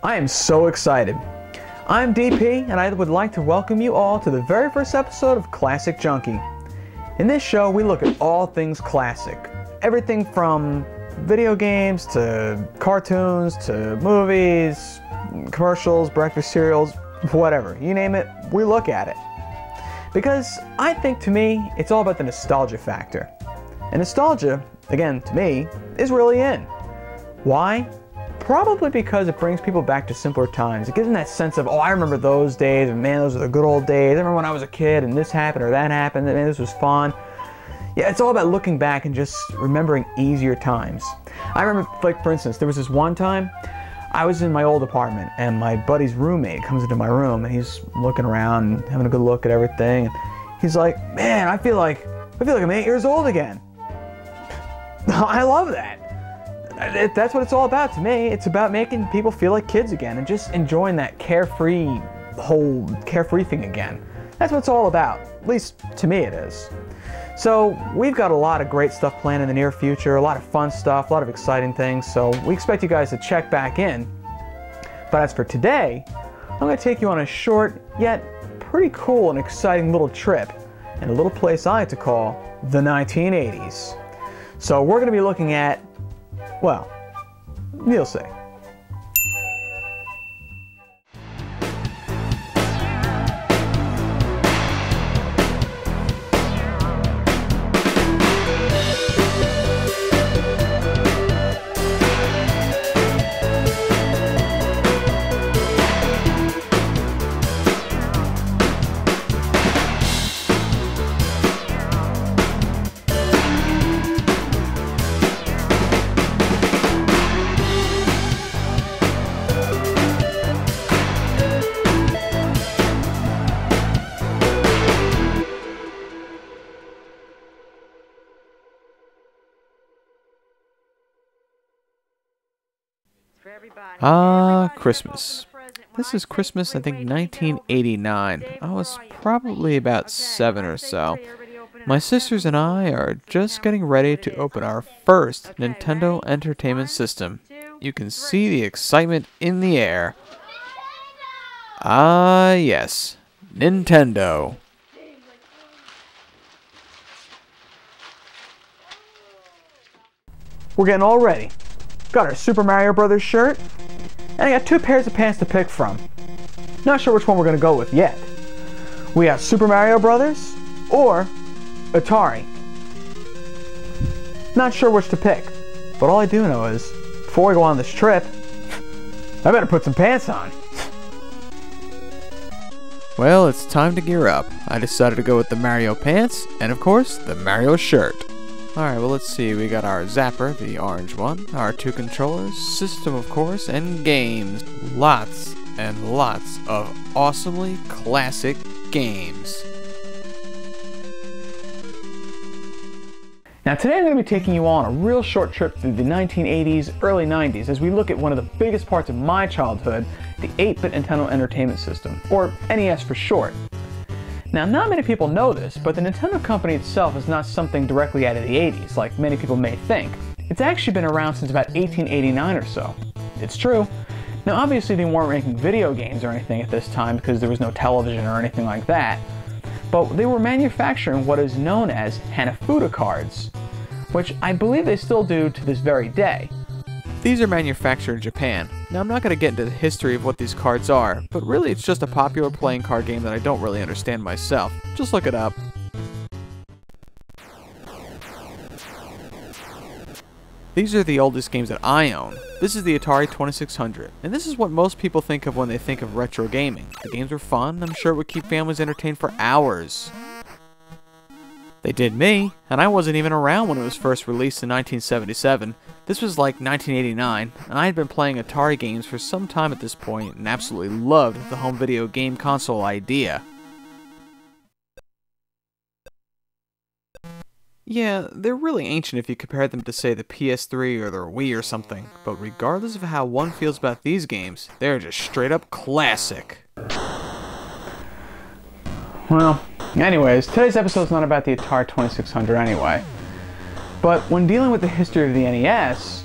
I am so excited. I'm DP, and I would like to welcome you all to the very first episode of Classic Junkie. In this show, we look at all things classic. Everything from video games, to cartoons, to movies, commercials, breakfast cereals, whatever. You name it, we look at it. Because I think, to me, it's all about the nostalgia factor. And nostalgia, again, to me, is really in. Why? Probably because it brings people back to simpler times. It gives them that sense of, oh, I remember those days, and man, those are the good old days. I remember when I was a kid, and this happened, or that happened, and man, this was fun. Yeah, it's all about looking back and just remembering easier times. I remember, like, for instance, there was this one time, I was in my old apartment, and my buddy's roommate comes into my room, and he's looking around, and having a good look at everything, and he's like, man, I feel like I'm 8 years old again. I love that. That's what it's all about to me. It's about making people feel like kids again and just enjoying that whole carefree thing again. That's what it's all about. At least to me it is. So we've got a lot of great stuff planned in the near future, a lot of fun stuff, a lot of exciting things. So we expect you guys to check back in. But as for today, I'm going to take you on a short yet pretty cool and exciting little trip in a little place I like to call the 1980s. So we're going to be looking at, well, you'll see. Christmas. This is Christmas, I think, 1989. I was probably about 7 or so. My sisters and I are just getting ready to open our first Nintendo Entertainment System. You can see the excitement in the air. Ah, yes. Nintendo. We're getting all ready. Got our Super Mario Brothers shirt, and I got 2 pairs of pants to pick from. Not sure which one we're going to go with yet. We got Super Mario Brothers or Atari. Not sure which to pick, but all I do know is, before we go on this trip, I better put some pants on. Well, it's time to gear up. I decided to go with the Mario pants, and of course, the Mario shirt. Alright, well, let's see. We got our zapper, the orange one, our 2 controllers, system, of course, and games. Lots and lots of awesomely classic games. Now today I'm going to be taking you on a real short trip through the 1980s, early 90s as we look at one of the biggest parts of my childhood, the 8-bit Nintendo Entertainment System, or NES for short. Now, not many people know this, but the Nintendo company itself is not something directly out of the 80s, like many people may think. It's actually been around since about 1889 or so. It's true. Now, obviously they weren't making video games or anything at this time because there was no television or anything like that, but they were manufacturing what is known as Hanafuda cards, which I believe they still do to this very day. These are manufactured in Japan. Now, I'm not going to get into the history of what these cards are, but really it's just a popular playing card game that I don't really understand myself. Just look it up. These are the oldest games that I own. This is the Atari 2600, and this is what most people think of when they think of retro gaming. The games were fun, and I'm sure it would keep families entertained for hours. They did me, and I wasn't even around when it was first released in 1977. This was like 1989, and I had been playing Atari games for some time at this point and absolutely loved the home video game console idea. Yeah, they're really ancient if you compare them to, say, the PS3 or the Wii or something, but regardless of how one feels about these games, they're just straight up classic. Well, anyways, today's episode's not about the Atari 2600 anyway. But when dealing with the history of the NES,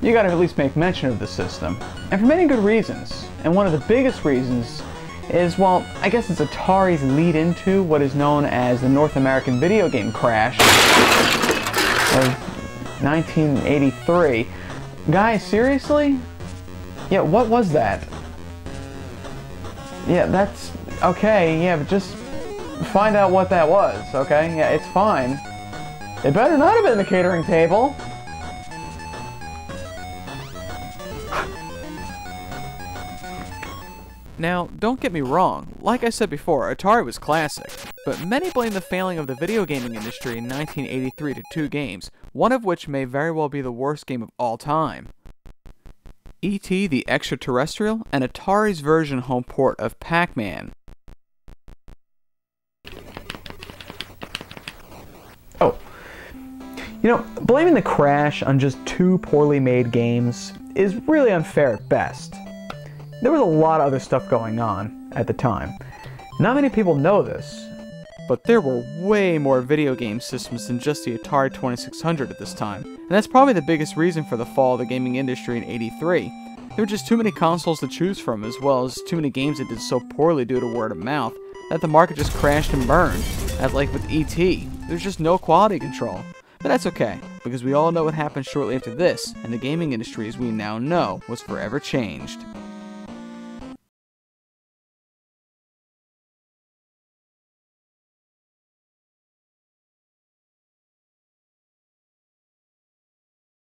you gotta at least make mention of the system. And for many good reasons. And one of the biggest reasons is, well, I guess it's Atari's lead into what is known as the North American video game crash of 1983. Guys, seriously? Yeah, what was that? Yeah, that's... okay, yeah, but just find out what that was, okay? Yeah, it's fine. It better not have been the catering table. Now, don't get me wrong, like I said before, Atari was classic, but many blame the failing of the video gaming industry in 1983 to two games, one of which may very well be the worst game of all time. E.T. the Extraterrestrial, and Atari's version home port of Pac-Man. Oh. You know, blaming the crash on just two poorly made games is really unfair at best. There was a lot of other stuff going on at the time. Not many people know this, but there were way more video game systems than just the Atari 2600 at this time, and that's probably the biggest reason for the fall of the gaming industry in '83. There were just too many consoles to choose from, as well as too many games that did so poorly due to word of mouth, that the market just crashed and burned, as like with E.T. There's just no quality control. But that's okay, because we all know what happened shortly after this, and the gaming industry as we now know was forever changed.